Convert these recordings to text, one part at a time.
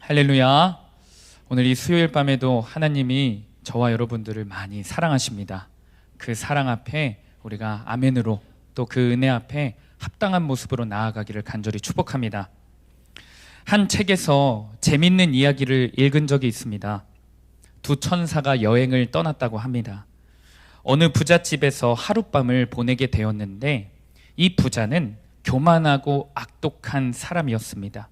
할렐루야. 오늘 이 수요일 밤에도 하나님이 저와 여러분들을 많이 사랑하십니다. 그 사랑 앞에 우리가 아멘으로 또 그 은혜 앞에 합당한 모습으로 나아가기를 간절히 축복합니다. 한 책에서 재밌는 이야기를 읽은 적이 있습니다. 두 천사가 여행을 떠났다고 합니다. 어느 부잣집에서 하룻밤을 보내게 되었는데 이 부자는 교만하고 악독한 사람이었습니다.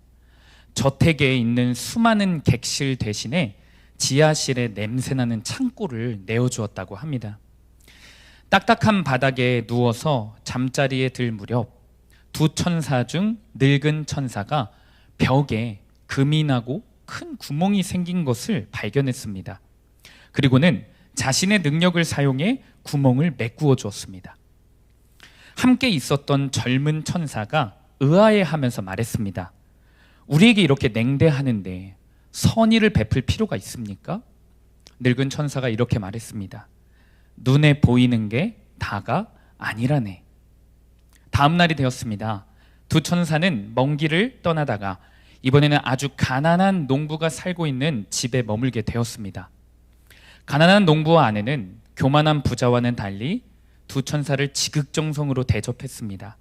저택에 있는 수많은 객실 대신에 지하실에 냄새나는 창고를 내어주었다고 합니다. 딱딱한 바닥에 누워서 잠자리에 들 무렵 두 천사 중 늙은 천사가 벽에 금이 나고 큰 구멍이 생긴 것을 발견했습니다. 그리고는 자신의 능력을 사용해 구멍을 메꾸어 주었습니다. 함께 있었던 젊은 천사가 의아해하면서 말했습니다. 우리에게 이렇게 냉대하는데 선의를 베풀 필요가 있습니까? 늙은 천사가 이렇게 말했습니다. 눈에 보이는 게 다가 아니라네. 다음 날이 되었습니다. 두 천사는 먼 길을 떠나다가 이번에는 아주 가난한 농부가 살고 있는 집에 머물게 되었습니다. 가난한 농부와 아내는 교만한 부자와는 달리 두 천사를 지극정성으로 대접했습니다.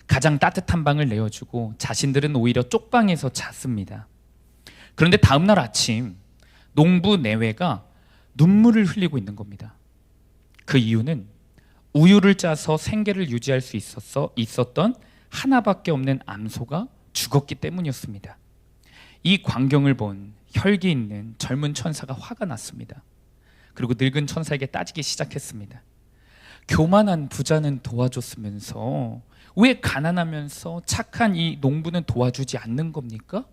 가장 따뜻한 방을 내어주고 자신들은 오히려 쪽방에서 잤습니다. 그런데 다음 날 아침 농부 내외가 눈물을 흘리고 있는 겁니다. 그 이유는 우유를 짜서 생계를 유지할 수 있었던 하나밖에 없는 암소가 죽었기 때문이었습니다. 이 광경을 본 혈기 있는 젊은 천사가 화가 났습니다. 그리고 늙은 천사에게 따지기 시작했습니다. 교만한 부자는 도와줬으면서 왜 가난하면서 착한 이 농부는 도와주지 않는 겁니까?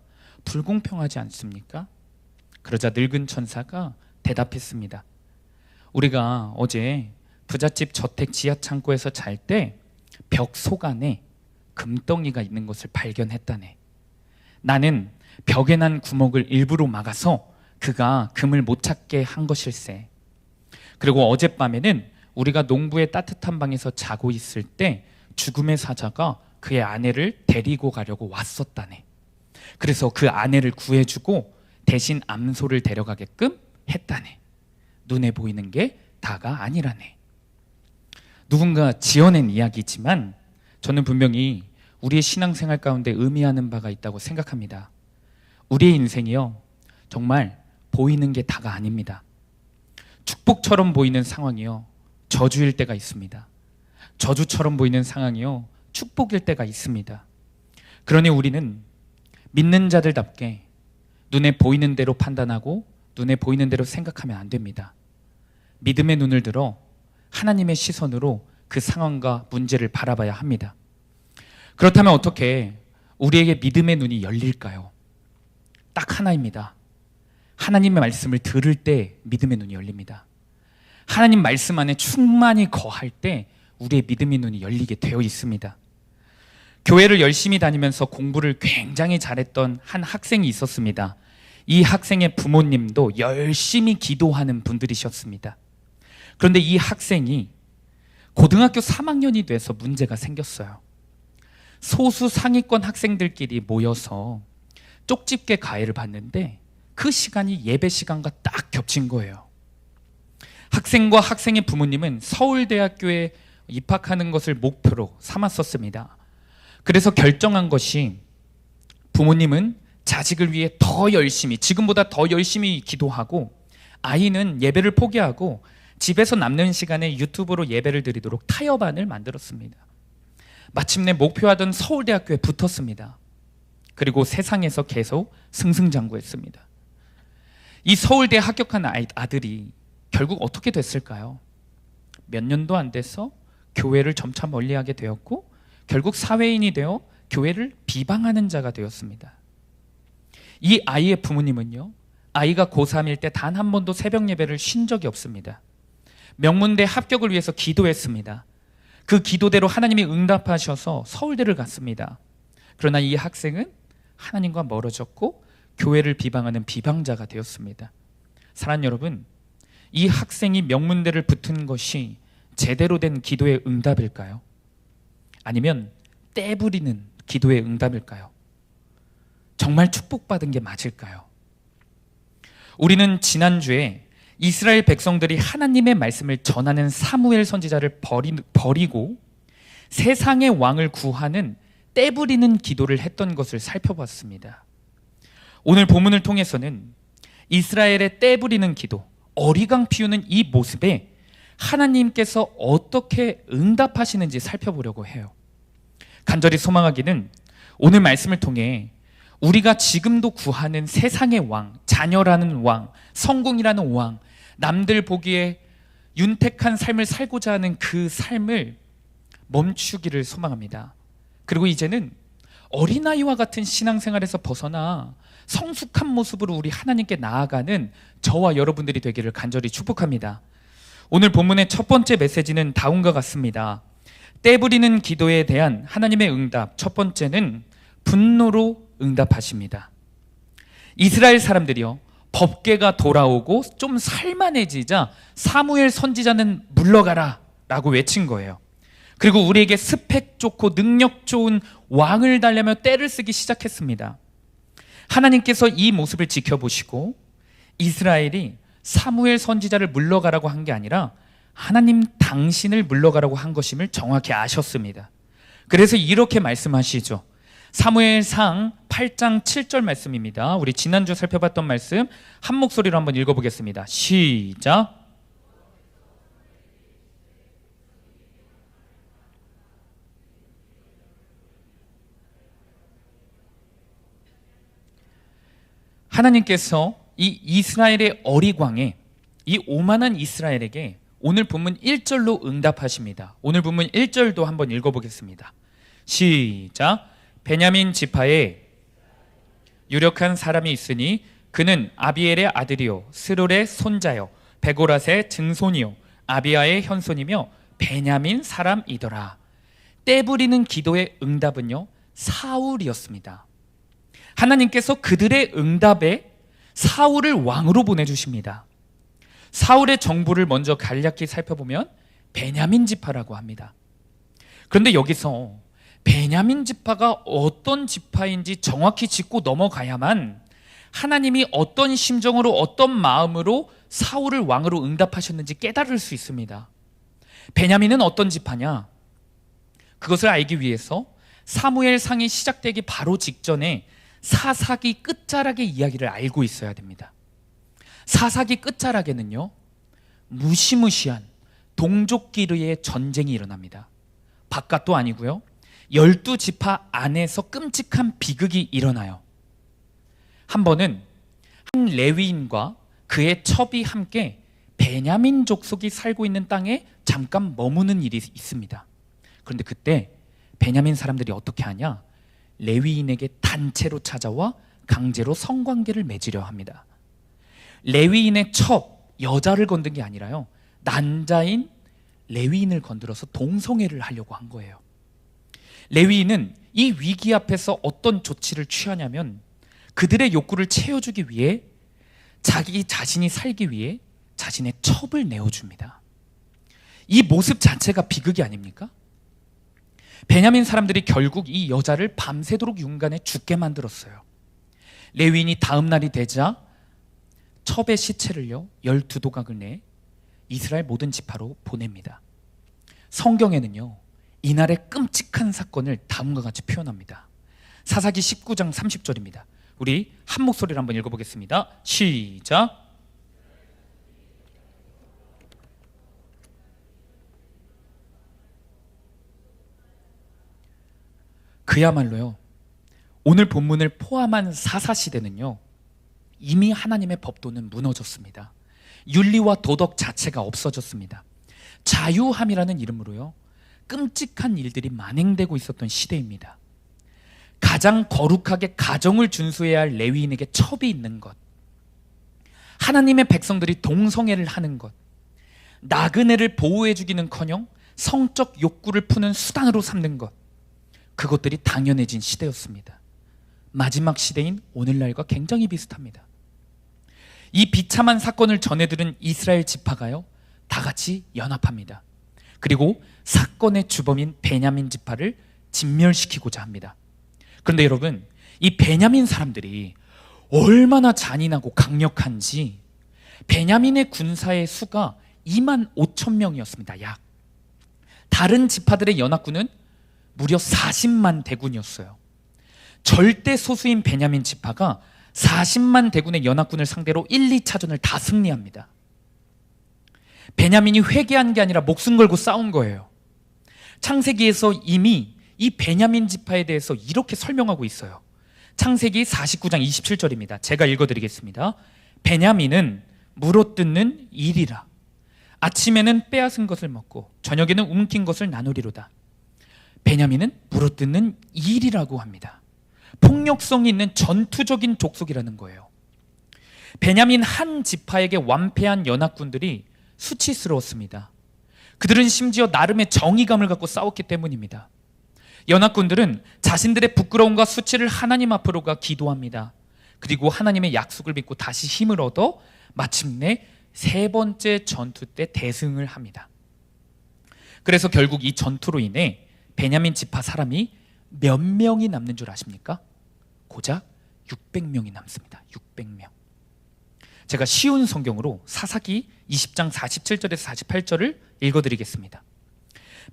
불공평하지 않습니까? 그러자 늙은 천사가 대답했습니다. 우리가 어제 부잣집 저택 지하 창고에서 잘 때 벽 속 안에 금덩이가 있는 것을 발견했다네. 나는 벽에 난 구멍을 일부러 막아서 그가 금을 못 찾게 한 것일세. 그리고 어젯밤에는 우리가 농부의 따뜻한 방에서 자고 있을 때 죽음의 사자가 그의 아내를 데리고 가려고 왔었다네. 그래서 그 아내를 구해주고 대신 암소를 데려가게끔 했다네. 눈에 보이는 게 다가 아니라네. 누군가 지어낸 이야기지만 저는 분명히 우리의 신앙생활 가운데 의미하는 바가 있다고 생각합니다. 우리의 인생이요, 정말 보이는 게 다가 아닙니다. 축복처럼 보이는 상황이요, 저주일 때가 있습니다. 저주처럼 보이는 상황이요, 축복일 때가 있습니다. 그러니 우리는 믿는 자들답게 눈에 보이는 대로 판단하고 눈에 보이는 대로 생각하면 안 됩니다. 믿음의 눈을 들어 하나님의 시선으로 그 상황과 문제를 바라봐야 합니다. 그렇다면 어떻게 우리에게 믿음의 눈이 열릴까요? 딱 하나입니다. 하나님의 말씀을 들을 때 믿음의 눈이 열립니다. 하나님 말씀 안에 충만히 거할 때 우리의 믿음의 눈이 열리게 되어 있습니다. 교회를 열심히 다니면서 공부를 굉장히 잘했던 한 학생이 있었습니다. 이 학생의 부모님도 열심히 기도하는 분들이셨습니다. 그런데 이 학생이 고등학교 3학년이 돼서 문제가 생겼어요. 소수 상위권 학생들끼리 모여서 쪽집게 과외를 받는데 그 시간이 예배 시간과 딱 겹친 거예요. 학생과 학생의 부모님은 서울대학교에 입학하는 것을 목표로 삼았었습니다. 그래서 결정한 것이 부모님은 자식을 위해 더 열심히, 지금보다 더 열심히 기도하고 아이는 예배를 포기하고 집에서 남는 시간에 유튜브로 예배를 드리도록 타협안을 만들었습니다. 마침내 목표하던 서울대학교에 붙었습니다. 그리고 세상에서 계속 승승장구했습니다. 이 서울대에 합격한 아들이 결국 어떻게 됐을까요? 몇 년도 안 돼서 교회를 점차 멀리하게 되었고 결국 사회인이 되어 교회를 비방하는 자가 되었습니다. 이 아이의 부모님은요, 아이가 고3일 때 단 한 번도 새벽 예배를 쉰 적이 없습니다. 명문대 합격을 위해서 기도했습니다. 그 기도대로 하나님이 응답하셔서 서울대를 갔습니다. 그러나 이 학생은 하나님과 멀어졌고 교회를 비방하는 비방자가 되었습니다. 사랑하는 여러분, 이 학생이 명문대를 붙은 것이 제대로 된 기도의 응답일까요? 아니면 떼부리는 기도의 응답일까요? 정말 축복받은 게 맞을까요? 우리는 지난주에 이스라엘 백성들이 하나님의 말씀을 전하는 사무엘 선지자를 버리고 세상의 왕을 구하는 떼부리는 기도를 했던 것을 살펴봤습니다. 오늘 본문을 통해서는 이스라엘의 떼부리는 기도, 어리광 피우는 이 모습에 하나님께서 어떻게 응답하시는지 살펴보려고 해요. 간절히 소망하기는 오늘 말씀을 통해 우리가 지금도 구하는 세상의 왕, 자녀라는 왕, 성공이라는 왕, 남들 보기에 윤택한 삶을 살고자 하는 그 삶을 멈추기를 소망합니다. 그리고 이제는 어린아이와 같은 신앙생활에서 벗어나 성숙한 모습으로 우리 하나님께 나아가는 저와 여러분들이 되기를 간절히 축복합니다. 오늘 본문의 첫 번째 메시지는 다음과 같습니다. 떼부리는 기도에 대한 하나님의 응답, 첫 번째는 분노로 응답하십니다. 이스라엘 사람들이요, 법궤가 돌아오고 좀 살만해지자 사무엘 선지자는 물러가라 라고 외친 거예요. 그리고 우리에게 스펙 좋고 능력 좋은 왕을 달래며 떼를 쓰기 시작했습니다. 하나님께서 이 모습을 지켜보시고 이스라엘이 사무엘 선지자를 물러가라고 한 게 아니라 하나님 당신을 물러가라고 한 것임을 정확히 아셨습니다. 그래서 이렇게 말씀하시죠. 사무엘상 8장 7절 말씀입니다. 우리 지난주 살펴봤던 말씀 한 목소리로 한번 읽어보겠습니다. 시작. 하나님께서 이 이스라엘의 어리광에, 이 오만한 이스라엘에게 오늘 본문 1절로 응답하십니다. 오늘 본문 1절도 한번 읽어보겠습니다. 시작. 베냐민 지파에 유력한 사람이 있으니 그는 아비엘의 아들이요 스롤의 손자요 베고랏의 증손이요 아비아의 현손이며 베냐민 사람이더라. 떼부리는 기도의 응답은요, 사울이었습니다. 하나님께서 그들의 응답에 사울을 왕으로 보내주십니다. 사울의 정부를 먼저 간략히 살펴보면 베냐민 지파라고 합니다. 그런데 여기서 베냐민 지파가 어떤 지파인지 정확히 짚고 넘어가야만 하나님이 어떤 심정으로 어떤 마음으로 사울을 왕으로 응답하셨는지 깨달을 수 있습니다. 베냐민은 어떤 지파냐? 그것을 알기 위해서 사무엘상이 시작되기 바로 직전에 사사기 끝자락의 이야기를 알고 있어야 됩니다. 사사기 끝자락에는요, 무시무시한 동족끼리의 전쟁이 일어납니다. 바깥도 아니고요, 12지파 안에서 끔찍한 비극이 일어나요. 한 번은 한 레위인과 그의 첩이 함께 베냐민 족속이 살고 있는 땅에 잠깐 머무는 일이 있습니다. 그런데 그때 베냐민 사람들이 어떻게 하냐? 레위인에게 단체로 찾아와 강제로 성관계를 맺으려 합니다. 레위인의 첩, 여자를 건든 게 아니라요, 난자인 레위인을 건드려서 동성애를 하려고 한 거예요. 레위인은 이 위기 앞에서 어떤 조치를 취하냐면 그들의 욕구를 채워주기 위해 자기 자신이 살기 위해 자신의 첩을 내어줍니다. 이 모습 자체가 비극이 아닙니까? 베냐민 사람들이 결국 이 여자를 밤새도록 윤간에 죽게 만들었어요. 레위인이 다음 날이 되자 첩의 시체를요 12도각을 내 이스라엘 모든 지파로 보냅니다. 성경에는요 이날의 끔찍한 사건을 다음과 같이 표현합니다. 사사기 19장 30절입니다. 우리 한 목소리로 한번 읽어보겠습니다. 시작. 그야말로요, 오늘 본문을 포함한 사사시대는요 이미 하나님의 법도는 무너졌습니다. 윤리와 도덕 자체가 없어졌습니다. 자유함이라는 이름으로요 끔찍한 일들이 만행되고 있었던 시대입니다. 가장 거룩하게 가정을 준수해야 할 레위인에게 첩이 있는 것, 하나님의 백성들이 동성애를 하는 것, 나그네를 보호해 주기는커녕 성적 욕구를 푸는 수단으로 삼는 것, 그것들이 당연해진 시대였습니다. 마지막 시대인 오늘날과 굉장히 비슷합니다. 이 비참한 사건을 전해들은 이스라엘 지파가요 다 같이 연합합니다. 그리고 사건의 주범인 베냐민 지파를 진멸시키고자 합니다. 그런데 여러분, 이 베냐민 사람들이 얼마나 잔인하고 강력한지 베냐민의 군사의 수가 2만 5천 명이었습니다. 약. 다른 지파들의 연합군은 무려 40만 대군이었어요. 절대 소수인 베냐민 지파가 40만 대군의 연합군을 상대로 1, 2차전을 다 승리합니다. 베냐민이 회개한 게 아니라 목숨 걸고 싸운 거예요. 창세기에서 이미 이 베냐민 지파에 대해서 이렇게 설명하고 있어요. 창세기 49장 27절입니다. 제가 읽어드리겠습니다. 베냐민은 물어뜯는 일이라. 아침에는 빼앗은 것을 먹고 저녁에는 움킨 것을 나누리로다. 베냐민은 물어뜯는 일이라고 합니다. 폭력성이 있는 전투적인 족속이라는 거예요. 베냐민 한 지파에게 완패한 연합군들이 수치스러웠습니다. 그들은 심지어 나름의 정의감을 갖고 싸웠기 때문입니다. 연합군들은 자신들의 부끄러움과 수치를 하나님 앞으로 가 기도합니다. 그리고 하나님의 약속을 믿고 다시 힘을 얻어 마침내 세 번째 전투 때 대승을 합니다. 그래서 결국 이 전투로 인해 베냐민 지파 사람이 몇 명이 남는 줄 아십니까? 고작 600명이 남습니다. 600명. 제가 쉬운 성경으로 사사기 20장 47절에서 48절을 읽어드리겠습니다.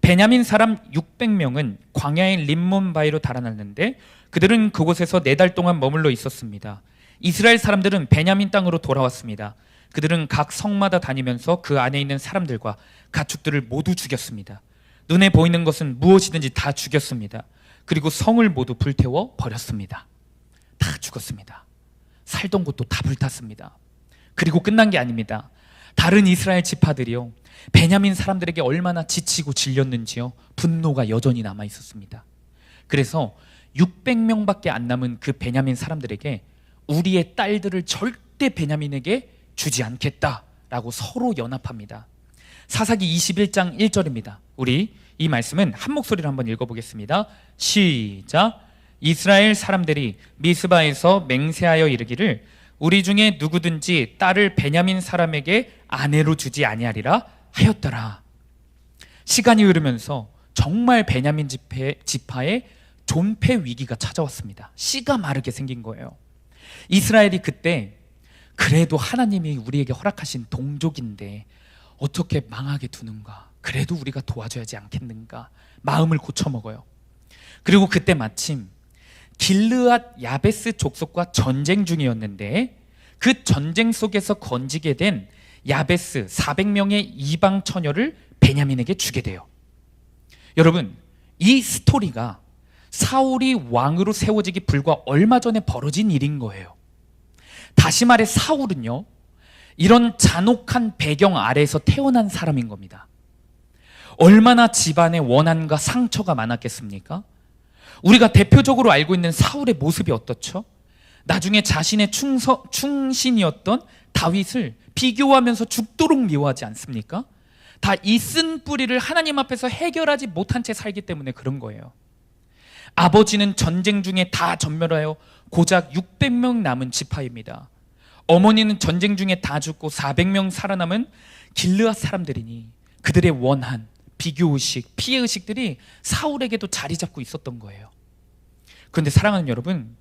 베냐민 사람 600명은 광야의 림몬 바위로 달아났는데 그들은 그곳에서 4달 동안 머물러 있었습니다. 이스라엘 사람들은 베냐민 땅으로 돌아왔습니다. 그들은 각 성마다 다니면서 그 안에 있는 사람들과 가축들을 모두 죽였습니다. 눈에 보이는 것은 무엇이든지 다 죽였습니다. 그리고 성을 모두 불태워 버렸습니다. 다 죽었습니다. 살던 곳도 다 불탔습니다. 그리고 끝난 게 아닙니다. 다른 이스라엘 지파들이요, 베냐민 사람들에게 얼마나 지치고 질렸는지요, 분노가 여전히 남아 있었습니다. 그래서 600명밖에 안 남은 그 베냐민 사람들에게 우리의 딸들을 절대 베냐민에게 주지 않겠다라고 서로 연합합니다. 사사기 21장 1절입니다. 우리 이 말씀은 한 목소리로 한번 읽어보겠습니다. 시작. 이스라엘 사람들이 미스바에서 맹세하여 이르기를 우리 중에 누구든지 딸을 베냐민 사람에게 아내로 주지 아니하리라 하였더라. 시간이 흐르면서 정말 베냐민 지파에 존폐 위기가 찾아왔습니다. 씨가 마르게 생긴 거예요. 이스라엘이 그때 그래도 하나님이 우리에게 허락하신 동족인데 어떻게 망하게 두는가, 그래도 우리가 도와줘야지 않겠는가 마음을 고쳐먹어요. 그리고 그때 마침 길르앗 야베스 족속과 전쟁 중이었는데 그 전쟁 속에서 건지게 된 야베스 400명의 이방 처녀를 베냐민에게 주게 돼요. 여러분, 이 스토리가 사울이 왕으로 세워지기 불과 얼마 전에 벌어진 일인 거예요. 다시 말해 사울은요, 이런 잔혹한 배경 아래에서 태어난 사람인 겁니다. 얼마나 집안에 원한과 상처가 많았겠습니까? 우리가 대표적으로 알고 있는 사울의 모습이 어떻죠? 나중에 자신의 충신이었던 다윗을 비교하면서 죽도록 미워하지 않습니까? 다 이 쓴 뿌리를 하나님 앞에서 해결하지 못한 채 살기 때문에 그런 거예요. 아버지는 전쟁 중에 다 전멸하여 고작 600명 남은 지파입니다. 어머니는 전쟁 중에 다 죽고 400명 살아남은 길르앗 사람들이니 그들의 원한, 비교의식, 피해의식들이 사울에게도 자리 잡고 있었던 거예요. 그런데 사랑하는 여러분,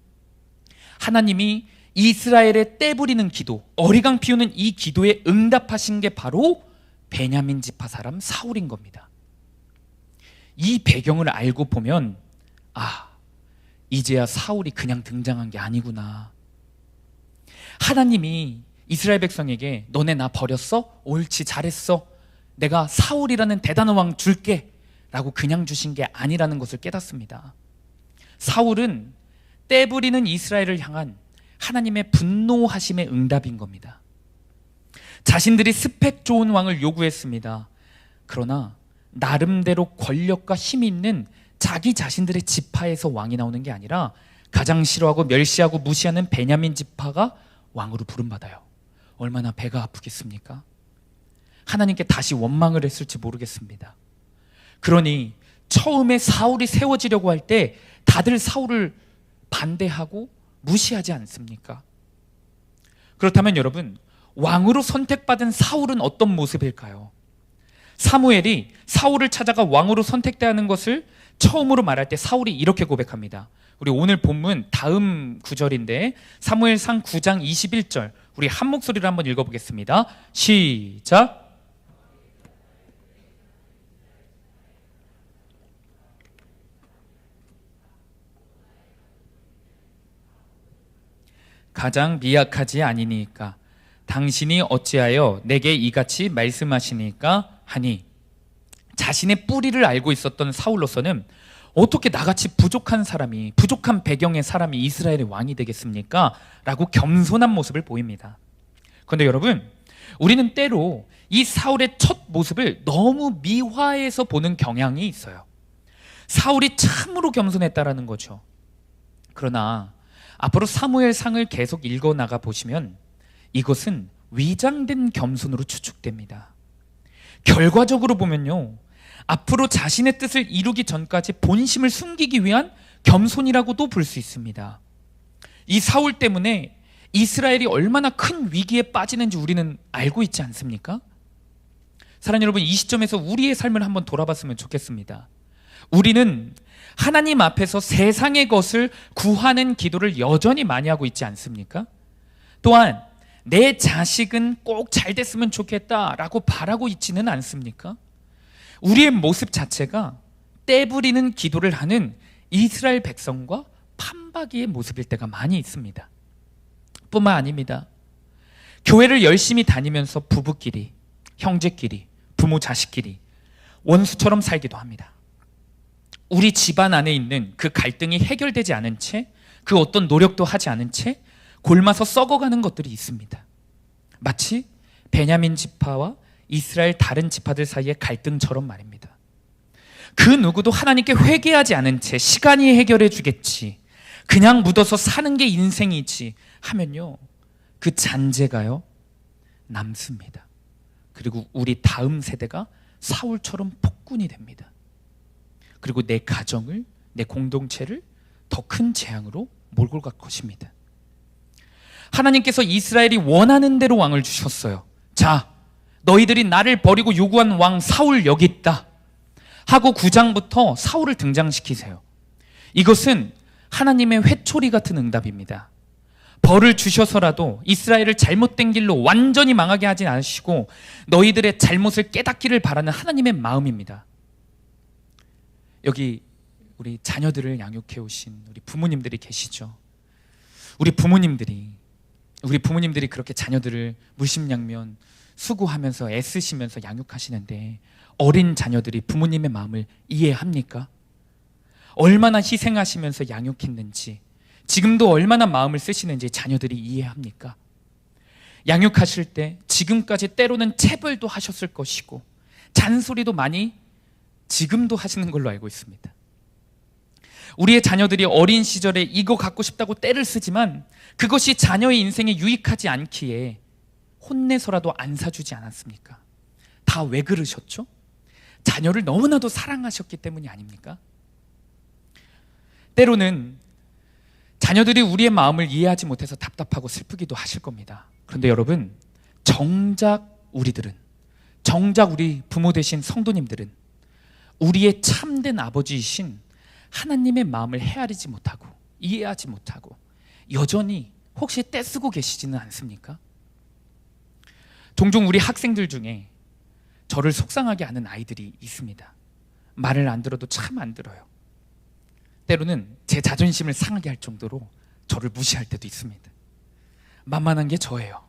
하나님이 이스라엘의 떼부리는 기도, 어리광 피우는 이 기도에 응답하신 게 바로 베냐민 지파 사람 사울인 겁니다. 이 배경을 알고 보면 이제야 사울이 그냥 등장한 게 아니구나. 하나님이 이스라엘 백성에게 너네 나 버렸어? 옳지, 잘했어. 내가 사울이라는 대단한 왕 줄게 라고 그냥 주신 게 아니라는 것을 깨닫습니다. 사울은 떼부리는 이스라엘을 향한 하나님의 분노하심의 응답인 겁니다. 자신들이 스펙 좋은 왕을 요구했습니다. 그러나 나름대로 권력과 힘이 있는 자기 자신들의 지파에서 왕이 나오는 게 아니라 가장 싫어하고 멸시하고 무시하는 베냐민 지파가 왕으로 부름받아요. 얼마나 배가 아프겠습니까? 하나님께 다시 원망을 했을지 모르겠습니다. 그러니 처음에 사울이 세워지려고 할 때 다들 사울을 반대하고 무시하지 않습니까? 그렇다면 여러분, 왕으로 선택받은 사울은 어떤 모습일까요? 사무엘이 사울을 찾아가 왕으로 선택되는 것을 처음으로 말할 때 사울이 이렇게 고백합니다. 우리 오늘 본문 다음 구절인데 사무엘상 9장 21절 우리 한 목소리로 한번 읽어보겠습니다. 시작. 가장 미약하지 아니니까 당신이 어찌하여 내게 이같이 말씀하시니까 하니, 자신의 뿌리를 알고 있었던 사울로서는 어떻게 나같이 부족한 사람이, 부족한 배경의 사람이 이스라엘의 왕이 되겠습니까? 라고 겸손한 모습을 보입니다. 그런데 여러분, 우리는 때로 이 사울의 첫 모습을 너무 미화해서 보는 경향이 있어요. 사울이 참으로 겸손했다라는 거죠. 그러나 앞으로 사무엘상을 계속 읽어나가 보시면 이것은 위장된 겸손으로 추측됩니다. 결과적으로 보면요, 앞으로 자신의 뜻을 이루기 전까지 본심을 숨기기 위한 겸손이라고도 볼 수 있습니다. 이 사울 때문에 이스라엘이 얼마나 큰 위기에 빠지는지 우리는 알고 있지 않습니까? 사랑하는 여러분, 이 시점에서 우리의 삶을 한번 돌아봤으면 좋겠습니다. 우리는 하나님 앞에서 세상의 것을 구하는 기도를 여전히 많이 하고 있지 않습니까? 또한 내 자식은 꼭 잘 됐으면 좋겠다라고 바라고 있지는 않습니까? 우리의 모습 자체가 떼부리는 기도를 하는 이스라엘 백성과 판박이의 모습일 때가 많이 있습니다. 뿐만 아닙니다. 교회를 열심히 다니면서 부부끼리, 형제끼리, 부모 자식끼리 원수처럼 살기도 합니다. 우리 집안 안에 있는 그 갈등이 해결되지 않은 채, 그 어떤 노력도 하지 않은 채 골마서 썩어가는 것들이 있습니다. 마치 베냐민 지파와 이스라엘 다른 지파들 사이의 갈등처럼 말입니다. 그 누구도 하나님께 회개하지 않은 채 시간이 해결해 주겠지, 그냥 묻어서 사는 게 인생이지 하면요, 그 잔재가요 남습니다. 그리고 우리 다음 세대가 사울처럼 폭군이 됩니다. 그리고 내 가정을, 내 공동체를 더 큰 재앙으로 몰고 갈 것입니다. 하나님께서 이스라엘이 원하는 대로 왕을 주셨어요. 자, 너희들이 나를 버리고 요구한 왕 사울 여기 있다 하고 9장부터 사울을 등장시키세요. 이것은 하나님의 회초리 같은 응답입니다. 벌을 주셔서라도 이스라엘을 잘못된 길로 완전히 망하게 하지 않으시고 너희들의 잘못을 깨닫기를 바라는 하나님의 마음입니다. 여기 우리 자녀들을 양육해 오신 우리 부모님들이 계시죠. 우리 부모님들이 그렇게 자녀들을 물심양면 수고하면서 애쓰시면서 양육하시는데 어린 자녀들이 부모님의 마음을 이해합니까? 얼마나 희생하시면서 양육했는지, 지금도 얼마나 마음을 쓰시는지 자녀들이 이해합니까? 양육하실 때 지금까지 때로는 체벌도 하셨을 것이고 잔소리도 많이 지금도 하시는 걸로 알고 있습니다. 우리의 자녀들이 어린 시절에 이거 갖고 싶다고 떼를 쓰지만 그것이 자녀의 인생에 유익하지 않기에 혼내서라도 안 사주지 않았습니까? 다 왜 그러셨죠? 자녀를 너무나도 사랑하셨기 때문이 아닙니까? 때로는 자녀들이 우리의 마음을 이해하지 못해서 답답하고 슬프기도 하실 겁니다. 그런데 여러분, 정작 우리 부모 되신 성도님들은 우리의 참된 아버지이신 하나님의 마음을 헤아리지 못하고 이해하지 못하고 여전히 혹시 떼쓰고 계시지는 않습니까? 종종 우리 학생들 중에 저를 속상하게 하는 아이들이 있습니다. 말을 안 들어도 참 안 들어요. 때로는 제 자존심을 상하게 할 정도로 저를 무시할 때도 있습니다. 만만한 게 저예요.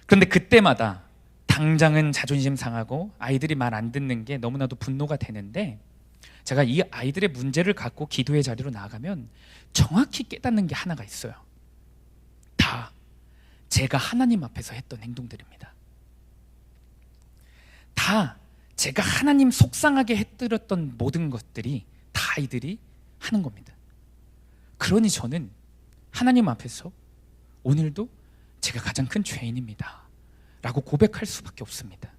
그런데 그때마다 당장은 자존심 상하고 아이들이 말 안 듣는 게 너무나도 분노가 되는데, 제가 이 아이들의 문제를 갖고 기도의 자리로 나아가면 정확히 깨닫는 게 하나가 있어요. 다 제가 하나님 앞에서 했던 행동들입니다. 다 제가 하나님 속상하게 해드렸던 모든 것들이 다 아이들이 하는 겁니다. 그러니 저는 하나님 앞에서 오늘도 제가 가장 큰 죄인입니다 라고 고백할 수밖에 없습니다.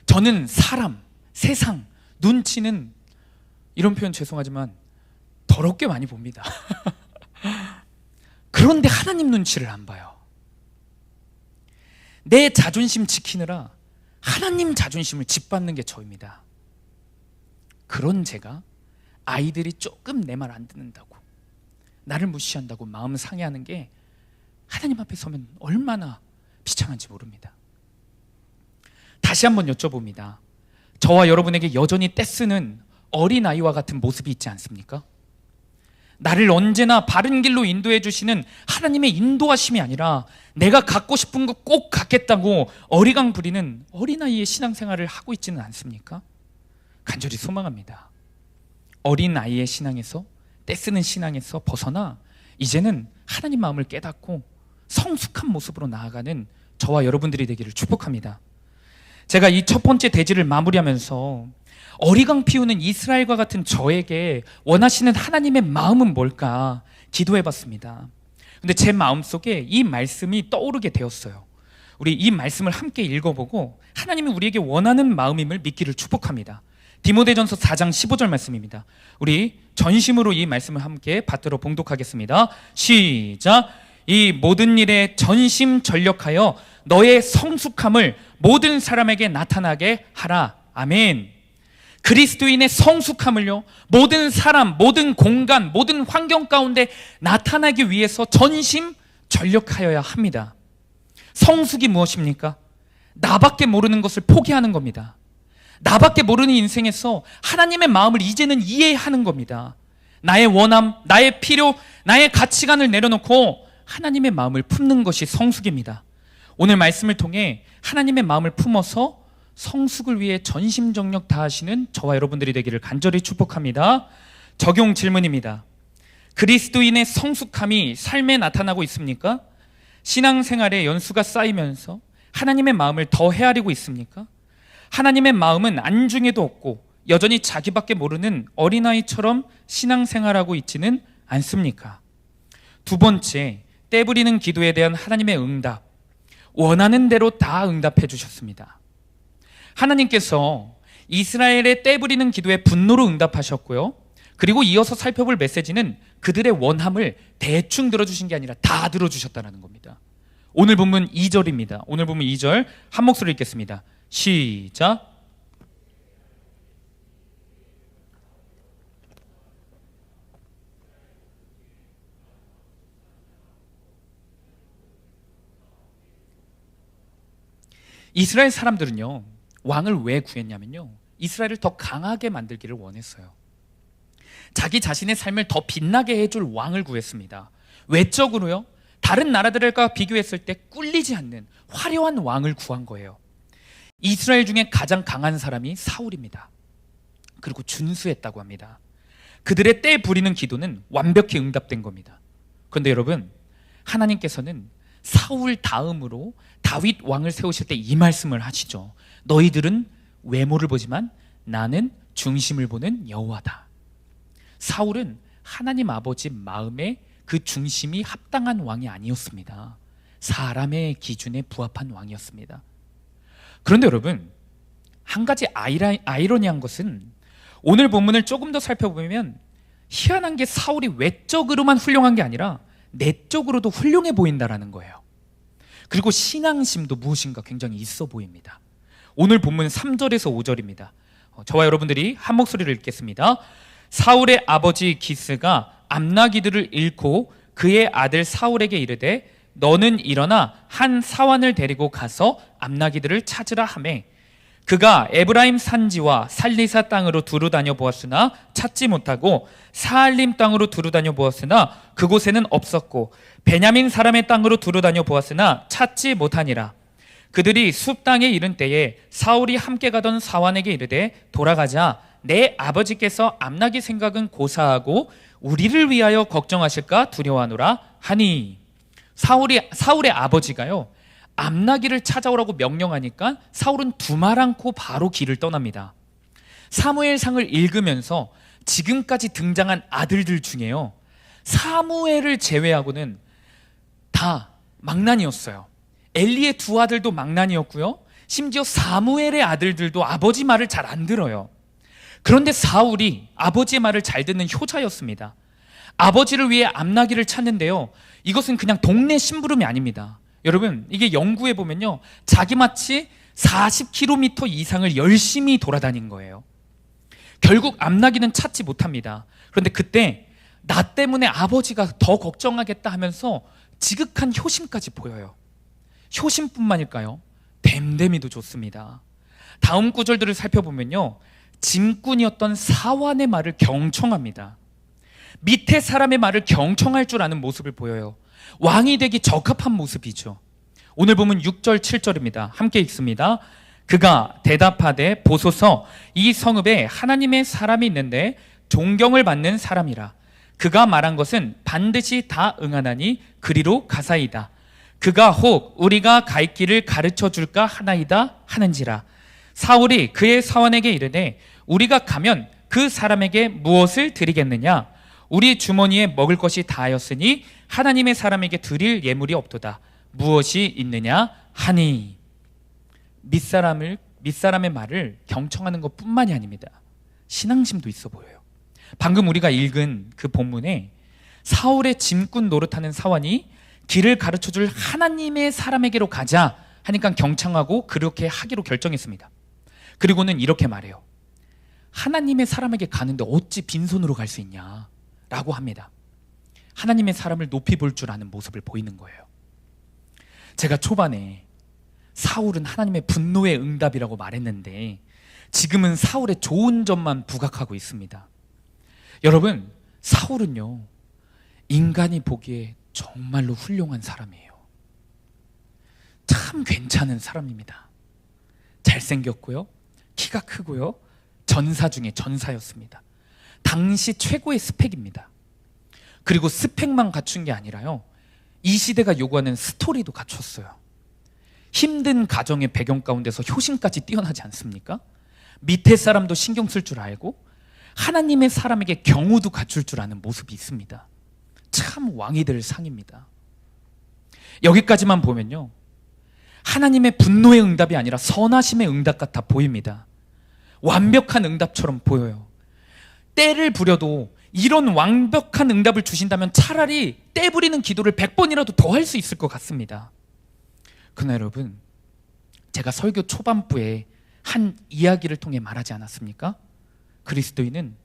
저는 사람, 세상, 눈치는, 이런 표현 죄송하지만 더럽게 많이 봅니다. 그런데 하나님 눈치를 안 봐요. 내 자존심 지키느라 하나님 자존심을 짓밟는 게 저입니다. 그런 제가 아이들이 조금 내 말 안 듣는다고, 나를 무시한다고 마음 상해하는 게 하나님 앞에 서면 얼마나 비참한지 모릅니다. 다시 한번 여쭤봅니다. 저와 여러분에게 여전히 떼쓰는 어린아이와 같은 모습이 있지 않습니까? 나를 언제나 바른 길로 인도해 주시는 하나님의 인도하심이 아니라 내가 갖고 싶은 거 꼭 갖겠다고 어리광 부리는 어린아이의 신앙생활을 하고 있지는 않습니까? 간절히 소망합니다. 어린아이의 신앙에서, 떼쓰는 신앙에서 벗어나 이제는 하나님 마음을 깨닫고 성숙한 모습으로 나아가는 저와 여러분들이 되기를 축복합니다. 제가 이 첫 번째 대지를 마무리하면서 어리광 피우는 이스라엘과 같은 저에게 원하시는 하나님의 마음은 뭘까 기도해봤습니다. 근데 제 마음속에 이 말씀이 떠오르게 되었어요. 우리 이 말씀을 함께 읽어보고 하나님이 우리에게 원하는 마음임을 믿기를 축복합니다. 디모데전서 4장 15절 말씀입니다. 우리 전심으로 이 말씀을 함께 받들어 봉독하겠습니다. 시작! 이 모든 일에 전심전력하여 너의 성숙함을 모든 사람에게 나타나게 하라. 아멘. 그리스도인의 성숙함을요, 모든 사람, 모든 공간, 모든 환경 가운데 나타나기 위해서 전심전력하여야 합니다. 성숙이 무엇입니까? 나밖에 모르는 것을 포기하는 겁니다. 나밖에 모르는 인생에서 하나님의 마음을 이제는 이해하는 겁니다. 나의 원함, 나의 필요, 나의 가치관을 내려놓고 하나님의 마음을 품는 것이 성숙입니다. 오늘 말씀을 통해 하나님의 마음을 품어서 성숙을 위해 전심전력 다하시는 저와 여러분들이 되기를 간절히 축복합니다. 적용 질문입니다. 그리스도인의 성숙함이 삶에 나타나고 있습니까? 신앙생활에 연수가 쌓이면서 하나님의 마음을 더 헤아리고 있습니까? 하나님의 마음은 안중에도 없고 여전히 자기밖에 모르는 어린아이처럼 신앙생활하고 있지는 않습니까? 두 번째, 떼부리는 기도에 대한 하나님의 응답. 원하는 대로 다 응답해 주셨습니다. 하나님께서 이스라엘의 떼부리는 기도에 분노로 응답하셨고요, 그리고 이어서 살펴볼 메시지는 그들의 원함을 대충 들어주신 게 아니라 다 들어주셨다는 겁니다. 오늘 본문 2절입니다. 오늘 본문 2절 한 목소리 읽겠습니다. 시작! 이스라엘 사람들은요, 왕을 왜 구했냐면요, 이스라엘을 더 강하게 만들기를 원했어요. 자기 자신의 삶을 더 빛나게 해줄 왕을 구했습니다. 외적으로요, 다른 나라들과 비교했을 때 꿀리지 않는 화려한 왕을 구한 거예요. 이스라엘 중에 가장 강한 사람이 사울입니다. 그리고 준수했다고 합니다. 그들의 떼 부리는 기도는 완벽히 응답된 겁니다. 그런데 여러분, 하나님께서는 사울 다음으로 다윗 왕을 세우실 때 이 말씀을 하시죠. 너희들은 외모를 보지만 나는 중심을 보는 여호와다. 사울은 하나님 아버지 마음에 그 중심이 합당한 왕이 아니었습니다. 사람의 기준에 부합한 왕이었습니다. 그런데 여러분, 한 가지 아이러니한 것은 오늘 본문을 조금 더 살펴보면 희한한 게 사울이 외적으로만 훌륭한 게 아니라 내적으로도 훌륭해 보인다라는 거예요. 그리고 신앙심도 무엇인가 굉장히 있어 보입니다. 오늘 본문 3절에서 5절입니다. 저와 여러분들이 한 목소리를 읽겠습니다. 사울의 아버지 기스가 암나기들을 잃고 그의 아들 사울에게 이르되 너는 일어나 한 사환을 데리고 가서 암나기들을 찾으라 하매 그가 에브라임 산지와 살리사 땅으로 두루 다녀 보았으나 찾지 못하고 사알림 땅으로 두루 다녀 보았으나 그곳에는 없었고 베냐민 사람의 땅으로 두루 다녀 보았으나 찾지 못하니라. 그들이 숲 땅에 이른 때에 사울이 함께 가던 사환에게 이르되 돌아가자. 내 아버지께서 암나기 생각은 고사하고 우리를 위하여 걱정하실까 두려워하노라 하니. 사울의 아버지가요, 암나기를 찾아오라고 명령하니까 사울은 두말 않고 바로 길을 떠납니다. 사무엘상을 읽으면서 지금까지 등장한 아들들 중에요, 사무엘을 제외하고는 다 망난이었어요. 엘리의 두 아들도 망난이었고요, 심지어 사무엘의 아들들도 아버지 말을 잘 안 들어요. 그런데 사울이 아버지의 말을 잘 듣는 효자였습니다. 아버지를 위해 암나기를 찾는데요, 이것은 그냥 동네 심부름이 아닙니다. 여러분, 이게 연구해 보면요, 자기 마치 40km 이상을 열심히 돌아다닌 거예요. 결국 암나기는 찾지 못합니다. 그런데 그때 나 때문에 아버지가 더 걱정하겠다 하면서 지극한 효심까지 보여요. 효심뿐만일까요? 됨됨이도 좋습니다. 다음 구절들을 살펴보면요, 짐꾼이었던 사환의 말을 경청합니다. 밑에 사람의 말을 경청할 줄 아는 모습을 보여요. 왕이 되기 적합한 모습이죠. 오늘 보면 6절 7절입니다. 함께 읽습니다. 그가 대답하되 보소서, 이 성읍에 하나님의 사람이 있는데 존경을 받는 사람이라. 그가 말한 것은 반드시 다 응하나니 그리로 가사이다. 그가 혹 우리가 갈 길을 가르쳐 줄까 하나이다 하는지라. 사울이 그의 사원에게 이르되 우리가 가면 그 사람에게 무엇을 드리겠느냐? 우리 주머니에 먹을 것이 다하였으니 하나님의 사람에게 드릴 예물이 없도다. 무엇이 있느냐 하니. 밑사람의 말을 경청하는 것뿐만이 아닙니다. 신앙심도 있어 보여요. 방금 우리가 읽은 그 본문에 사울의 짐꾼 노릇하는 사원이 길을 가르쳐줄 하나님의 사람에게로 가자 하니까 경청하고 그렇게 하기로 결정했습니다. 그리고는 이렇게 말해요. 하나님의 사람에게 가는데 어찌 빈손으로 갈 수 있냐 라고 합니다. 하나님의 사람을 높이 볼 줄 아는 모습을 보이는 거예요. 제가 초반에 사울은 하나님의 분노의 응답이라고 말했는데 지금은 사울의 좋은 점만 부각하고 있습니다. 여러분, 사울은요, 인간이 보기에 정말로 훌륭한 사람이에요. 참 괜찮은 사람입니다. 잘생겼고요, 키가 크고요, 전사 중에 전사였습니다. 당시 최고의 스펙입니다. 그리고 스펙만 갖춘 게 아니라요, 이 시대가 요구하는 스토리도 갖췄어요. 힘든 가정의 배경 가운데서 효심까지 뛰어나지 않습니까? 밑에 사람도 신경 쓸 줄 알고 하나님의 사람에게 경우도 갖출 줄 아는 모습이 있습니다. 참 왕이 될 상입니다. 여기까지만 보면요, 하나님의 분노의 응답이 아니라 선하심의 응답 같아 보입니다. 완벽한 응답처럼 보여요. 때를 부려도 이런 완벽한 응답을 주신다면 차라리 때 부리는 기도를 100번이라도 더 할 수 있을 것 같습니다. 그러나 여러분, 제가 설교 초반부에 한 이야기를 통해 말하지 않았습니까? 그리스도인은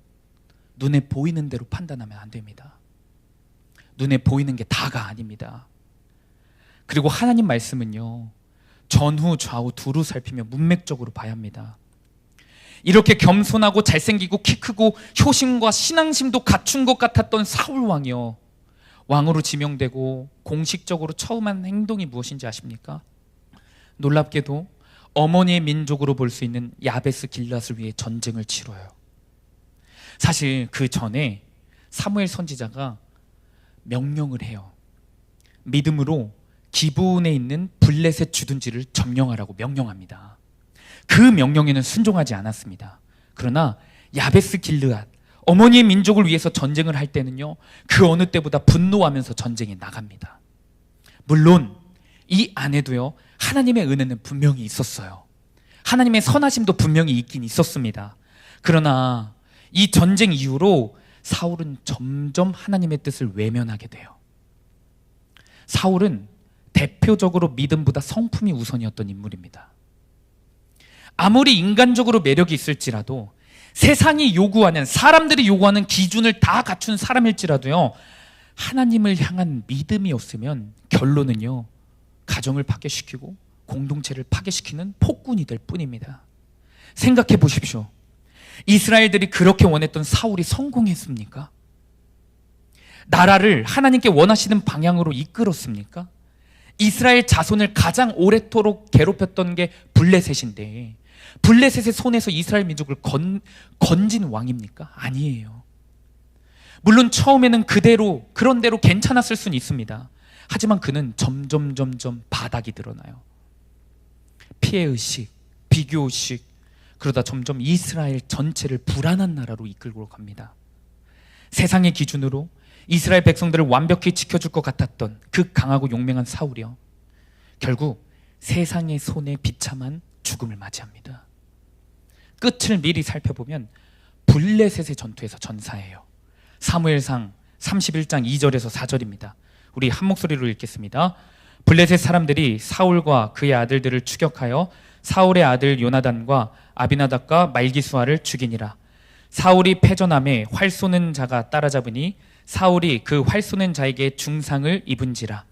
눈에 보이는 대로 판단하면 안 됩니다. 눈에 보이는 게 다가 아닙니다. 그리고 하나님 말씀은요, 전후 좌우 두루 살피며 문맥적으로 봐야 합니다. 이렇게 겸손하고 잘생기고 키 크고 효심과 신앙심도 갖춘 것 같았던 사울 왕이요, 왕으로 지명되고 공식적으로 처음 한 행동이 무엇인지 아십니까? 놀랍게도 어머니의 민족으로 볼 수 있는 야베스 길앗을 위해 전쟁을 치러요. 사실 그 전에 사무엘 선지자가 명령을 해요. 믿음으로 기브온에 있는 블레셋 주둔지를 점령하라고 명령합니다. 그 명령에는 순종하지 않았습니다. 그러나 야베스 길르앗, 어머니의 민족을 위해서 전쟁을 할 때는요, 그 어느 때보다 분노하면서 전쟁에 나갑니다. 물론 이 안에도요, 하나님의 은혜는 분명히 있었어요. 하나님의 선하심도 분명히 있긴 있었습니다. 그러나 이 전쟁 이후로 사울은 점점 하나님의 뜻을 외면하게 돼요. 사울은 대표적으로 믿음보다 성품이 우선이었던 인물입니다. 아무리 인간적으로 매력이 있을지라도, 세상이 요구하는, 사람들이 요구하는 기준을 다 갖춘 사람일지라도요, 하나님을 향한 믿음이 없으면 결론은요, 가정을 파괴시키고 공동체를 파괴시키는 폭군이 될 뿐입니다. 생각해 보십시오. 이스라엘들이 그렇게 원했던 사울이 성공했습니까? 나라를 하나님께 원하시는 방향으로 이끌었습니까? 이스라엘 자손을 가장 오래도록 괴롭혔던 게 블레셋인데, 블레셋의 손에서 이스라엘 민족을 건진 왕입니까? 아니에요. 물론 처음에는 그런 대로 괜찮았을 수는 있습니다. 하지만 그는 점점 바닥이 드러나요. 피해의식, 비교의식, 그러다 점점 이스라엘 전체를 불안한 나라로 이끌고 갑니다. 세상의 기준으로 이스라엘 백성들을 완벽히 지켜줄 것 같았던 그 강하고 용맹한 사울이요, 결국 세상의 손에 비참한 죽음을 맞이합니다. 끝을 미리 살펴보면 블레셋의 전투에서 전사해요. 사무엘상 31장 2절에서 4절입니다. 우리 한 목소리로 읽겠습니다. 블레셋 사람들이 사울과 그의 아들들을 추격하여 사울의 아들 요나단과 아비나답과 말기수아를 죽이니라. 사울이 패전함에 활 쏘는 자가 따라잡으니 사울이 그 활 쏘는 자에게 중상을 입은지라.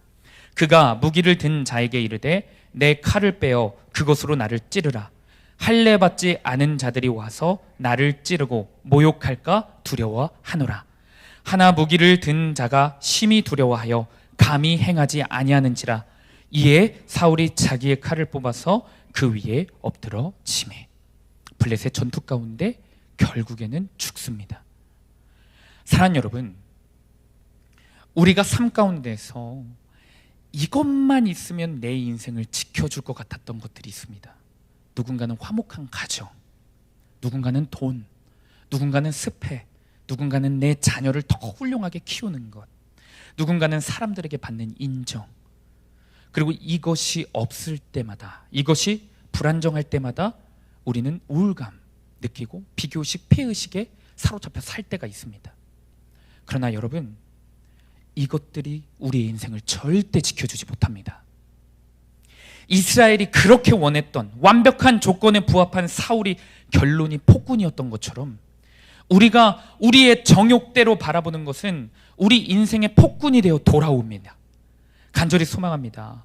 그가 무기를 든 자에게 이르되 내 칼을 빼어 그것으로 나를 찌르라. 할례 받지 않은 자들이 와서 나를 찌르고 모욕할까 두려워하노라. 하나 무기를 든 자가 심히 두려워하여 감히 행하지 아니하는지라. 이에 사울이 자기의 칼을 뽑아서 그 위에 엎드러 치매. 블레셋 전투 가운데 결국에는 죽습니다. 사랑하는 여러분, 우리가 삶 가운데서 이것만 있으면 내 인생을 지켜줄 것 같았던 것들이 있습니다. 누군가는 화목한 가정, 누군가는 돈, 누군가는 스펙, 누군가는 내 자녀를 더 훌륭하게 키우는 것, 누군가는 사람들에게 받는 인정. 그리고 이것이 없을 때마다, 이것이 불안정할 때마다 우리는 우울감 느끼고 비교의식, 피해의식에 사로잡혀 살 때가 있습니다. 그러나 여러분, 이것들이 우리의 인생을 절대 지켜주지 못합니다. 이스라엘이 그렇게 원했던 완벽한 조건에 부합한 사울이 결론이 폭군이었던 것처럼 우리가 우리의 정욕대로 바라보는 것은 우리 인생의 폭군이 되어 돌아옵니다. 간절히 소망합니다.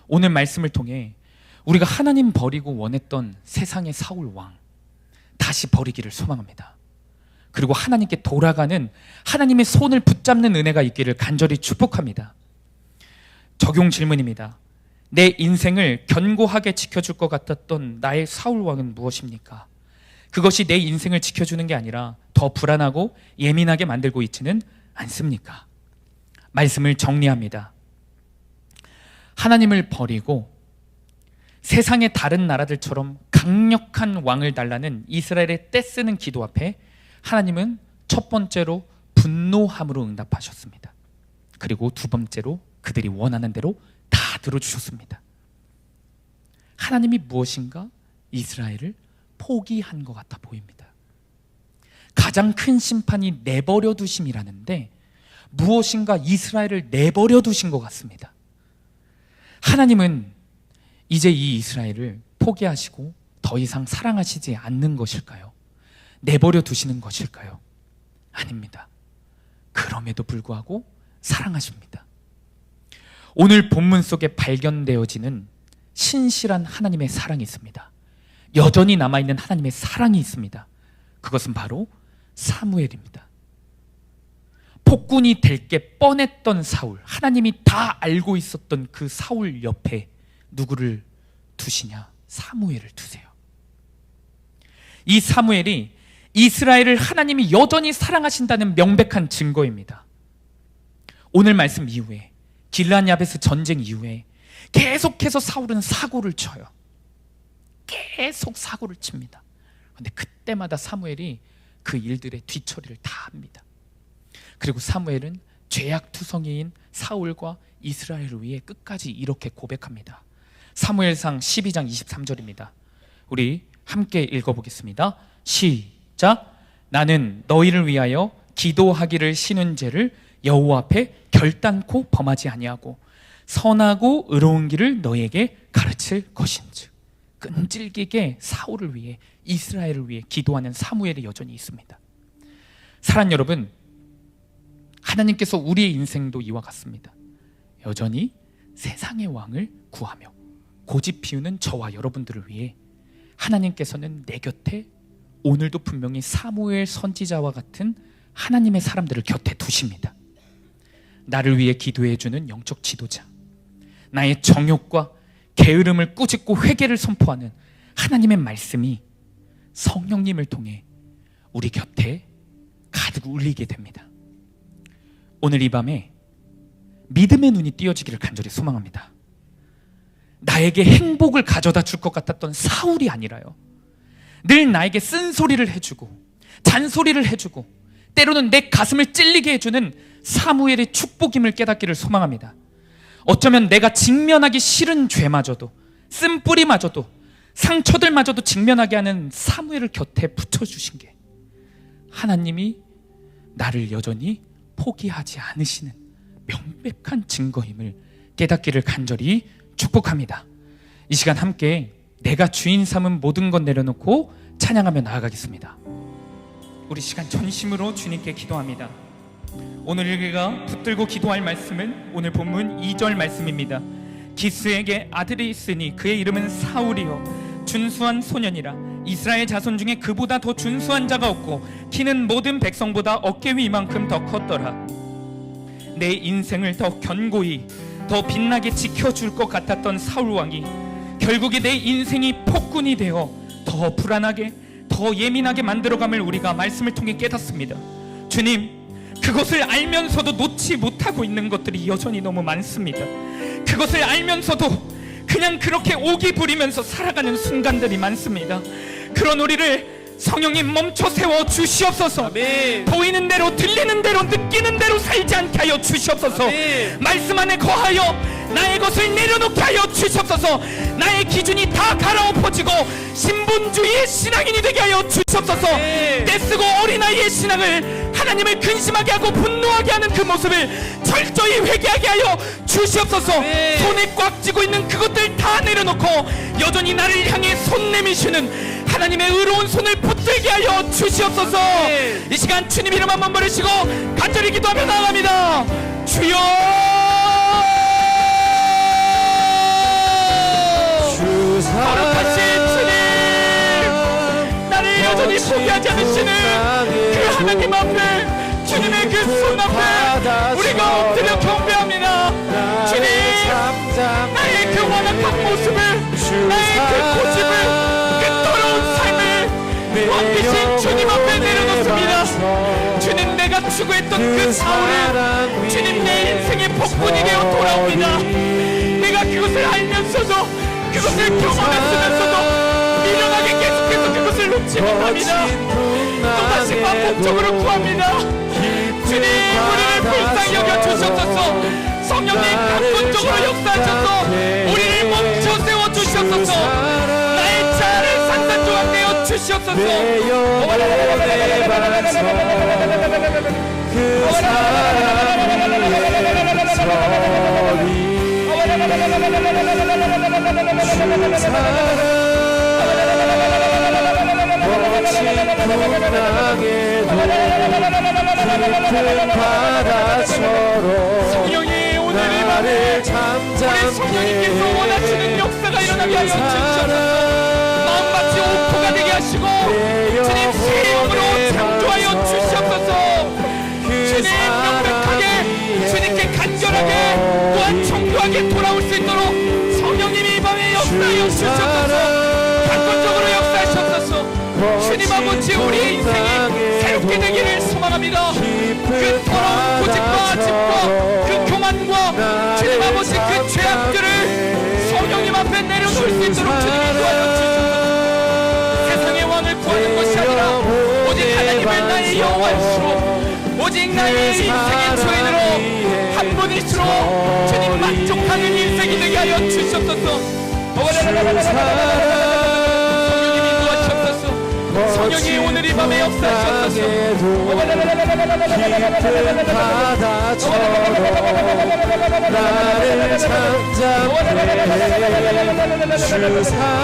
오늘 말씀을 통해 우리가 하나님 버리고 원했던 세상의 사울 왕 다시 버리기를 소망합니다. 그리고 하나님께 돌아가는 하나님의 손을 붙잡는 은혜가 있기를 간절히 축복합니다. 적용 질문입니다. 내 인생을 견고하게 지켜줄 것 같았던 나의 사울 왕은 무엇입니까? 그것이 내 인생을 지켜주는 게 아니라 더 불안하고 예민하게 만들고 있지는 않습니까? 말씀을 정리합니다. 하나님을 버리고 세상의 다른 나라들처럼 강력한 왕을 달라는 이스라엘의 떼쓰는 기도 앞에 하나님은 첫 번째로 분노함으로 응답하셨습니다. 그리고 두 번째로 그들이 원하는 대로 다 들어주셨습니다. 하나님이 무엇인가 이스라엘을 포기한 것 같아 보입니다. 가장 큰 심판이 내버려 두심이라는데 무엇인가 이스라엘을 내버려 두신 것 같습니다. 하나님은 이제 이 이스라엘을 포기하시고 더 이상 사랑하시지 않는 것일까요? 내버려 두시는 것일까요? 아닙니다. 그럼에도 불구하고 사랑하십니다. 오늘 본문 속에 발견되어지는 신실한 하나님의 사랑이 있습니다. 여전히 남아있는 하나님의 사랑이 있습니다. 그것은 바로 사무엘입니다. 폭군이 될 게 뻔했던 사울, 하나님이 다 알고 있었던 그 사울 옆에 누구를 두시냐? 사무엘을 두세요. 이 사무엘이 이스라엘을 하나님이 여전히 사랑하신다는 명백한 증거입니다. 오늘 말씀 이후에 길르앗 야베스 전쟁 이후에 계속해서 사울은 사고를 쳐요. 계속 사고를 칩니다. 그런데 그때마다 사무엘이 그 일들의 뒤처리를 다 합니다. 그리고 사무엘은 죄악투성이인 사울과 이스라엘을 위해 끝까지 이렇게 고백합니다. 사무엘상 12장 23절입니다. 우리 함께 읽어보겠습니다. 시작. 나는 너희를 위하여 기도하기를 쉬는 죄를 여호와 앞에 결단코 범하지 아니하고 선하고 의로운 길을 너희에게 가르칠 것인즉. 끈질기게 사울을 위해 이스라엘을 위해 기도하는 사무엘이 여전히 있습니다. 사랑하는 여러분, 하나님께서 우리의 인생도 이와 같습니다. 여전히 세상의 왕을 구하며 고집 피우는 저와 여러분들을 위해 하나님께서는 내 곁에 오늘도 분명히 사무엘 선지자와 같은 하나님의 사람들을 곁에 두십니다. 나를 위해 기도해주는 영적 지도자, 나의 정욕과 게으름을 꾸짖고 회개를 선포하는 하나님의 말씀이 성령님을 통해 우리 곁에 가득 울리게 됩니다. 오늘 이 밤에 믿음의 눈이 띄어지기를 간절히 소망합니다. 나에게 행복을 가져다 줄 것 같았던 사울이 아니라요, 늘 나에게 쓴소리를 해주고 잔소리를 해주고 때로는 내 가슴을 찔리게 해주는 사무엘의 축복임을 깨닫기를 소망합니다. 어쩌면 내가 직면하기 싫은 죄마저도, 쓴뿌리마저도, 상처들마저도 직면하게 하는 사무엘을 곁에 붙여주신 게 하나님이 나를 여전히 포기하지 않으시는 명백한 증거임을 깨닫기를 간절히 축복합니다. 이 시간 함께 내가 주인 삼은 모든 것 내려놓고 찬양하며 나아가겠습니다. 우리 시간 전심으로 주님께 기도합니다. 오늘 우리가 붙들고 기도할 말씀은 오늘 본문 2절 말씀입니다. 기스에게 아들이 있으니 그의 이름은 사울이요 준수한 소년이라. 이스라엘 자손 중에 그보다 더 준수한 자가 없고 키는 모든 백성보다 어깨 위만큼 더 컸더라. 내 인생을 더 견고히 더 빛나게 지켜줄 것 같았던 사울왕이 결국에 내 인생이 폭군이 되어 더 불안하게 더 예민하게 만들어감을 우리가 말씀을 통해 깨닫습니다. 주님, 그것을 알면서도 놓지 못하고 있는 것들이 여전히 너무 많습니다. 그것을 알면서도 그냥 그렇게 오기 부리면서 살아가는 순간들이 많습니다. 그런 우리를 성령님 멈춰 세워 주시옵소서. 아멘. 보이는 대로 들리는 대로 느끼는 대로 살지 않게 하여 주시옵소서. 아멘. 말씀 안에 거하여 나의 것을 내려놓게 하여 주시옵소서. 나의 기준이 다 갈아엎어지고 신분주의의 신앙인이 되게 하여 주시옵소서. 떼쓰고 어린아이의 신앙을 하나님을 근심하게 하고 분노하게 하는 그 모습을 철저히 회개하게 하여 주시옵소서. 손에 꽉 쥐고 있는 그것들 다 내려놓고 여전히 나를 향해 손 내미시는 하나님의 의로운 손을 붙들게 하여 주시옵소서. 이 시간 주님 이름 한번 부르시고 간절히 기도하며 나아갑니다. 주여, 거룩하신 주님, 나를 여전히 포기하지 않으시는 그 하나님 앞에, 주님의 그 손 앞에 우리가 엎드려 경배합니다. 주님, 나의 그 완악한 모습을, 나의 그 고집을, 그 더러운 삶을 왕이신 주님 앞에 내려놓습니다. 주님, 내가 추구했던 그 사울을 주님 내 인생의 복분이 되어 돌아옵니다. 내가 그것을 알면서도 그것을 경험했으면서도 미련하게 계속해서 그것을 놓지 못합니다. 또다시 반복적으로 구합니다. 주님, 우리를 불쌍히 여겨주셨소서. 성령님 강권적으로 역사하셔서 우리를 멈춰 세워주셨소서. 나의 자아를 산산조각내어 주시옵소서. 그 성령이 오늘 이 밤에 우리 성령님께서 원하시는 역사가 일어나게 하여 주시옵소서. 마음밭이 오토가 되게 하시고 주님 새 영으로 창조하여 주시옵소서. 주님 명백하게 주님께 간절하게 또한 정교하게 돌아올 수 있도록 성령님이 이 밤에 역사하여 주시옵소서. 강권적으로 역사하셨소서. 주님 아버지, 우리의 인생이 새롭게 되기를 소망합니다. 그 더러운 고집과 집과 그 교만과 주님 아버지 그 죄악들을 성령님 앞에 내려놓을 수 있도록 주님이 도와주시옵소서. 세상의 왕을 구하는 것이 아니라 오직 하나님을 나의 여호와이시로 오직 나의 인생의 주인으로 한 분이시로 주님 만족하는 인생이 되게 하여 주시옵소서. 성령님이 도와주시옵소서. 성령이 오늘 이 밤에 역사하셨소서. 나를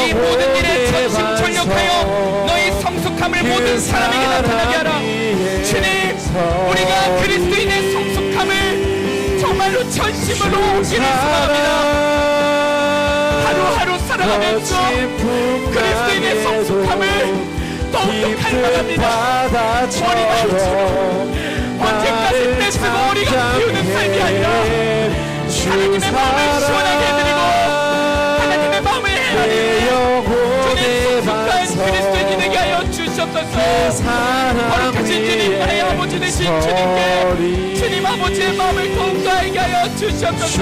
이 모든 일에 전심전력하여 너희 성숙함을 모든 사람에게 나타나게 하라. 주님, 우리가 그리스도인의 성숙함을 정말로 전심으로 오기를 소망합니다. 하루하루 살아가면서 그리스도인의 성숙함을 더욱더 갈망합니다. 머리가 아치고 언제까지 떼쓰고 머리가 비우는 삶이 아니라 하나님의 마음을 시원하게 해드리고 하나님의 마음을 헤아리는 주님 성숙한 그리스도인이 되게 하여 주시옵소서. 거룩하신 주님, 나의 아버지 되신 주님께 주님 아버지의 마음을 더욱더 알게 하여 주시옵소서.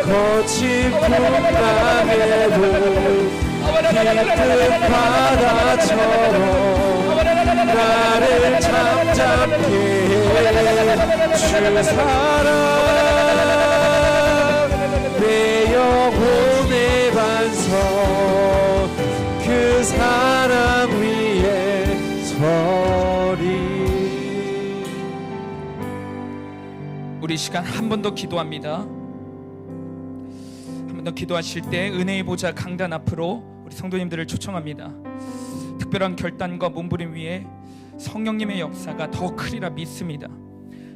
거친 풍랑에도 깊은 바다처럼 나를 잠잠케 주 사랑 내 영혼의 반석 그 사랑 위에 서리. 우리 시간 한 번 더 기도합니다. 여러분들 기도하실 때 은혜의 보좌 강단 앞으로 우리 성도님들을 초청합니다. 특별한 결단과 몸부림 위에 성령님의 역사가 더 크리라 믿습니다.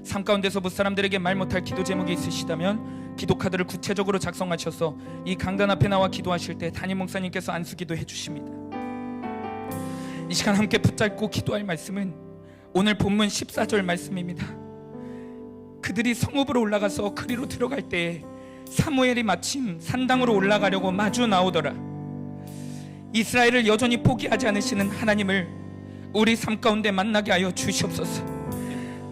삶 가운데서 무사람들에게 말 못할 기도 제목이 있으시다면 기도 카드를 구체적으로 작성하셔서 이 강단 앞에 나와 기도하실 때 담임 목사님께서 안수기도 해주십니다. 이 시간 함께 붙잡고 기도할 말씀은 오늘 본문 14절 말씀입니다. 그들이 성읍으로 올라가서 그리로 들어갈 때에 사무엘이 마침 산당으로 올라가려고 마주 나오더라. 이스라엘을 여전히 포기하지 않으시는 하나님을 우리 삶 가운데 만나게 하여 주시옵소서.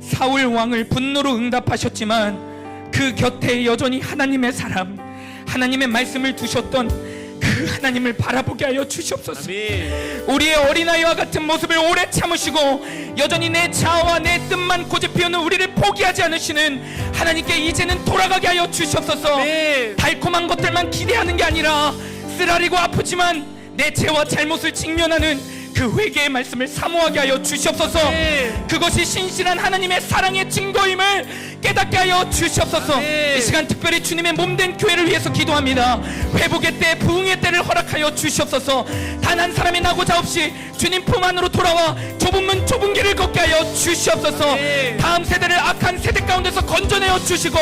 사울 왕을 분노로 응답하셨지만 그 곁에 여전히 하나님의 사람, 하나님의 말씀을 두셨던 그 하나님을 바라보게 하여 주시옵소서. 아멘. 우리의 어린아이와 같은 모습을 오래 참으시고 여전히 내 자아와 내 뜻만 고집피우는 우리를 포기하지 않으시는 하나님께 이제는 돌아가게 하여 주시옵소서. 아멘. 달콤한 것들만 기대하는 게 아니라 쓰라리고 아프지만 내 죄와 잘못을 직면하는 그 회개의 말씀을 사모하게 하여 주시옵소서. 아멘. 그것이 신실한 하나님의 사랑의 증거임을 깨닫게 하여 주시옵소서. 아멘. 이 시간 특별히 주님의 몸된 교회를 위해서 기도합니다. 회복의 때, 부흥의 때를 허락하여 주시옵소서. 단 한 사람이 나고자 없이 주님 품 안으로 돌아와 좁은 문 좁은 길을 걷게 하여 주시옵소서. 아멘. 다음 세대를 악한 세대 가운데서 건져내어 주시고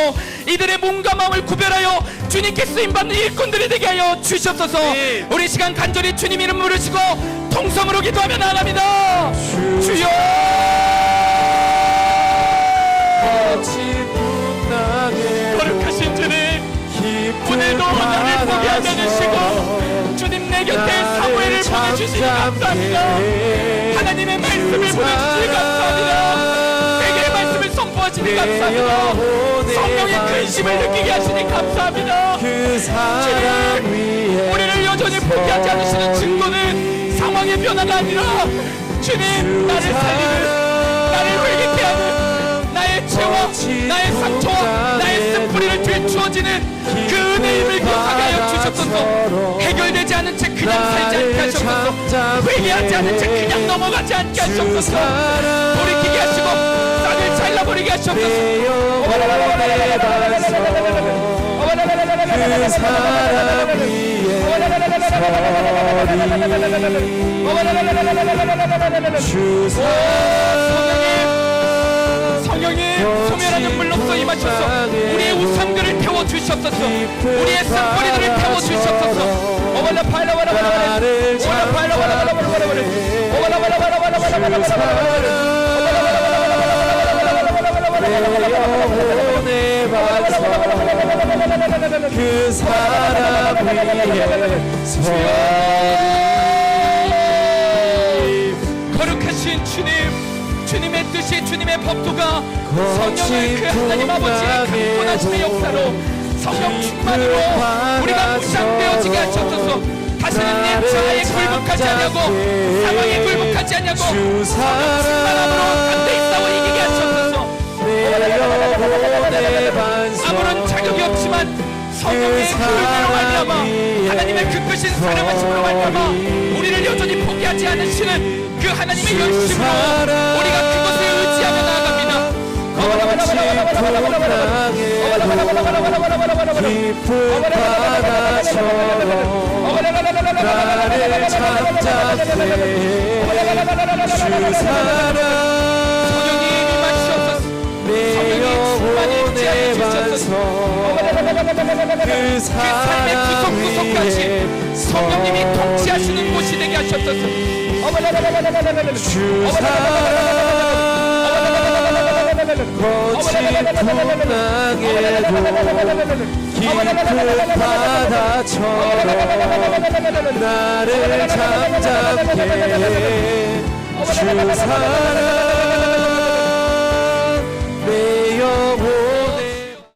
이들의 몸과 마음을 구별하여 주님께 쓰임받는 일꾼들이 되게 하여 주시옵소서. 아멘. 우리 시간 간절히 주님 이름 부르시고 통성으로 기도하며 나아갑니다. 주여, 거룩하신 주님, 오늘도 나를 포기하지 않으시고 주님 내 곁에 사무엘을 보내주시니 감사합니다. 하나님의 말씀을 보내주시니 감사합니다. 회개의 말씀을 선포하시니 감사합니다. 성령의 근심을 느끼게 하시니 감사합니다. 주님, 우리를 여전히 포기하지 않으시는 증거는 상황의 변화가 아니라 주님, 나를 살리는, 나를 회개케 하는 나의 죄와 나의 상처와 나의 쓴뿌리를 들추어지는 그 은혜임을 기억하게 하여 주셨소서. 해결되지 않은 채 그냥 살지 않게 하셨소서. 회개하지 않은 채 그냥 넘어가지 않게 하셨소서. 돌이키게 하시고 싹을 잘라버리게 하셨소서. 그 사랑 위에 주 성령님, 소멸하는 물로서 임하셔서 우리의 우상들을 태워주셨소서. 우리의 쓴뿌리들을 태워주셨소서. 오발라 팔라 와라 와라 와라 오발라 팔라 와라 와라 와라 와라 오발라 와라 와라 와라 와라 와라 그 사랑 위에 거룩하신 주님, 주님의 뜻이, 주님의 법도가 성령의 그 하나님 아버지의 강권하심의 역사로 성령 충만으로 우리가 무장되어지게 하셨소서. 다시는 내 자아에 굴복하지 않냐고, 상황에 굴복하지 않냐고, 성령 충만함으로 담대히 싸워 이기게 하셨소서. 아무런 자격이 없지만 성령의 그 은혜로 말미암아 하나님의 그 크신 사랑하심으로 말미암아 우리를 여전히 포기하지 않으시는 그 하나님의 열심으로 우리가 그것을 의지하며 나아갑니다. 깊은 바다처럼 나를 잠잠해 주 사랑 성령님 임하시옵소서. 성령이 충만히 임재하여 주시옵소서. 그 삶의 구석구석까지 성령님이 통치하시는 곳이 되게 하셨소서. 주 사랑 거친 풍랑에도 깊은 바다처럼 나를 잠잠게 주 사랑